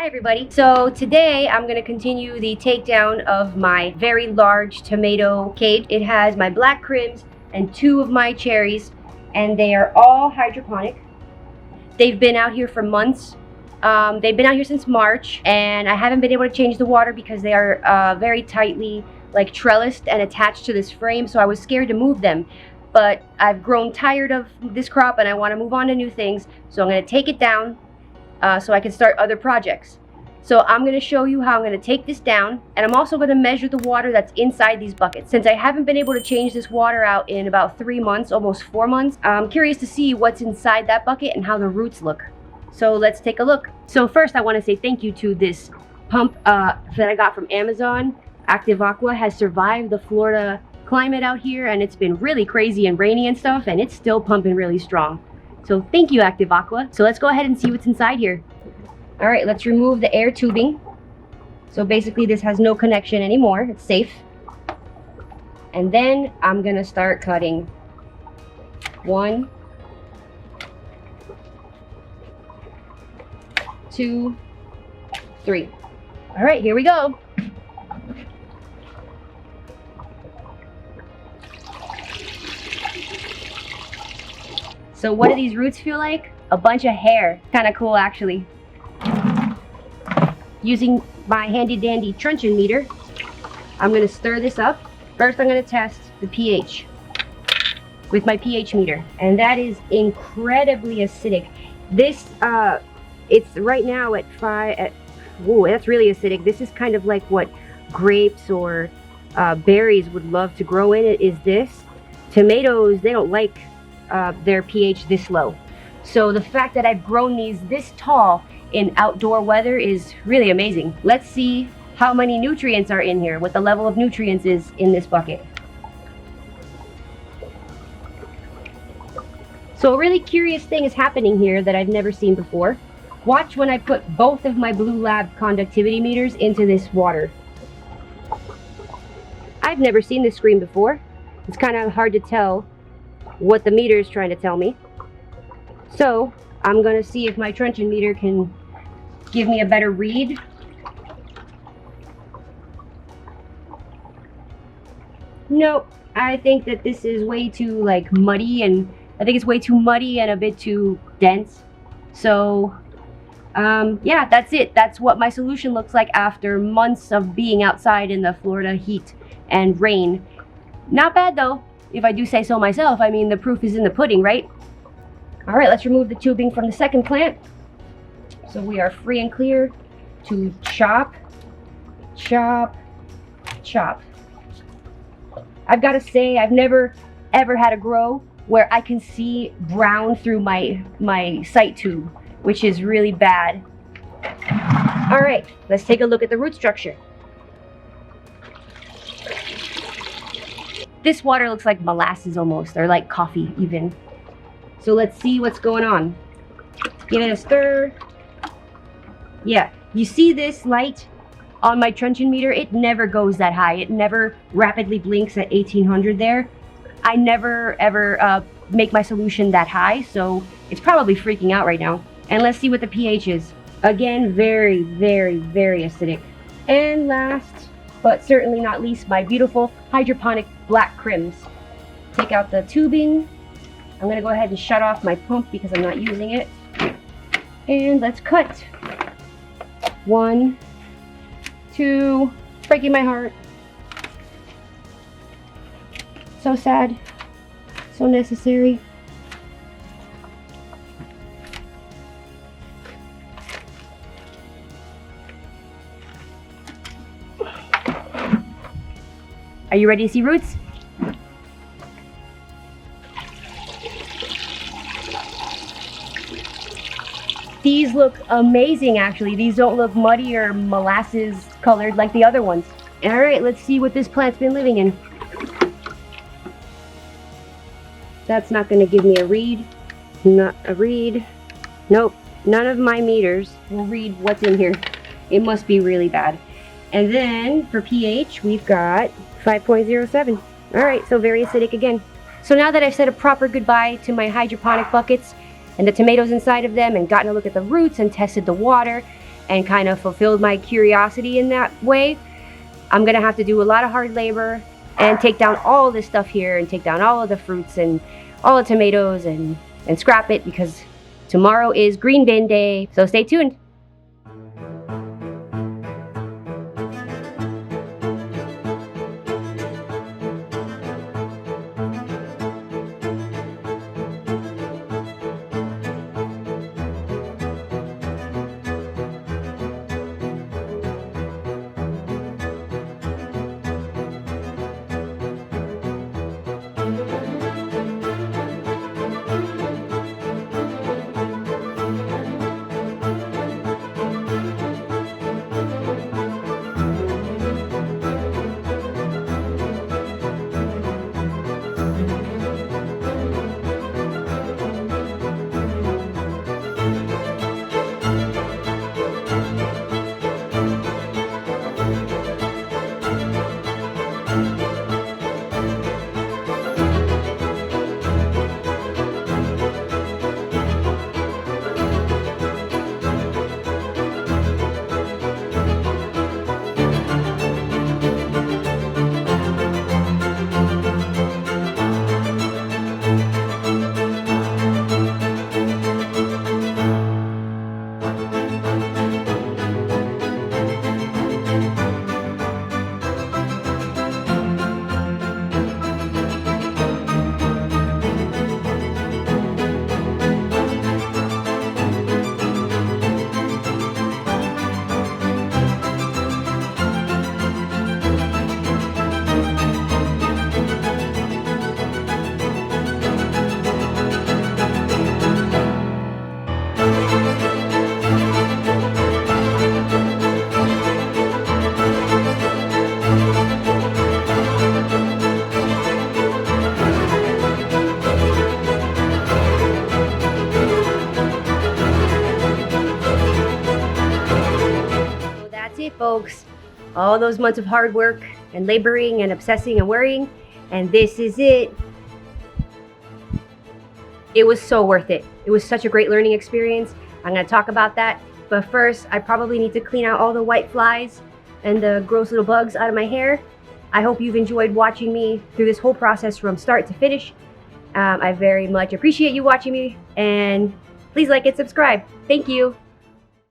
Hi everybody. So today I'm going to continue the takedown of my very large tomato cage. It has my black crims and 2 of my cherries, and they are all hydroponic. They've been out here for months. They've been out here since March, and I haven't been able to change the water because they are very tightly trellised and attached to this frame, so I was scared to move them. But I've grown tired of this crop and I want to move on to new things, so I'm going to take it down so I can start other projects. So I'm going to show you how I'm going to take this down, and I'm also going to measure the water that's inside these buckets. Since I haven't been able to change this water out in about 3 months, almost 4 months, I'm curious to see what's inside that bucket and how the roots look. So let's take a look. So first I want to say thank you to this pump that I got from Amazon. Active Aqua has survived the Florida climate out here, and it's been really crazy and rainy and stuff, and it's still pumping really strong. So thank you, Active Aqua. So let's go ahead and see what's inside here. All right, let's remove the air tubing. So basically this has no connection anymore. It's safe. And then I'm gonna start cutting 1, 2, 3. All right, here we go. So what do these roots feel like? A bunch of hair. Kind of cool, actually. Using my handy dandy truncheon meter, I'm going to stir this up. First, I'm going to test the pH with my pH meter, and that is incredibly acidic. This, it's right now at 5. Whoa, that's really acidic. This is kind of like what grapes or berries would love to grow in. It is this. Tomatoes, they don't like their pH this low. So the fact that I've grown these this tall in outdoor weather is really amazing. Let's see how many nutrients are in here, what the level of nutrients is in this bucket. So a really curious thing is happening here that I've never seen before. Watch when I put both of my Blue Lab conductivity meters into this water. I've never seen this screen before. It's kind of hard to tell what the meter is trying to tell me. So I'm going to see if my truncheon meter can give me a better read. Nope, I think that this is way too muddy, and I think it's way too muddy and a bit too dense. So yeah, that's it. That's what my solution looks like after months of being outside in the Florida heat and rain. Not bad though, if I do say so myself. I mean, the proof is in the pudding, right? All right, let's remove the tubing from the second plant. So we are free and clear to chop, chop, chop. I've got to say, I've never ever had a grow where I can see brown through my sight tube, which is really bad. All right, let's take a look at the root structure. This water looks like molasses almost, or like coffee even. So let's see what's going on. Give it a stir. Yeah, you see this light on my truncheon meter? It never goes that high. It never rapidly blinks at 1800 there. I never ever make my solution that high, so it's probably freaking out right now. And let's see what the pH is. Again, very, very, very acidic. And last, but certainly not least, my beautiful hydroponic black crims. Take out the tubing. I'm gonna go ahead and shut off my pump because I'm not using it. And let's cut. 1, 2, breaking my heart. So sad, so necessary. Are you ready to see roots? These look amazing, actually. These don't look muddy or molasses colored like the other ones. All right, let's see what this plant's been living in. That's not going to give me a read. Not a read. Nope, none of my meters will read what's in here. It must be really bad. And then for pH, we've got 5.07. All right, so very acidic again. So now that I've said a proper goodbye to my hydroponic buckets and the tomatoes inside of them, and gotten a look at the roots and tested the water, and kind of fulfilled my curiosity in that way, I'm gonna have to do a lot of hard labor and take down all this stuff here and take down all of the fruits and all the tomatoes and scrap it, because tomorrow is green bin day. So stay tuned. Folks, all those months of hard work and laboring and obsessing and worrying, and this is it. It was so worth it. It was such a great learning experience. I'm going to talk about that, but first I probably need to clean out all the white flies and the gross little bugs out of my hair. I hope you've enjoyed watching me through this whole process from start to finish. I very much appreciate you watching me, and please like and subscribe. Thank you.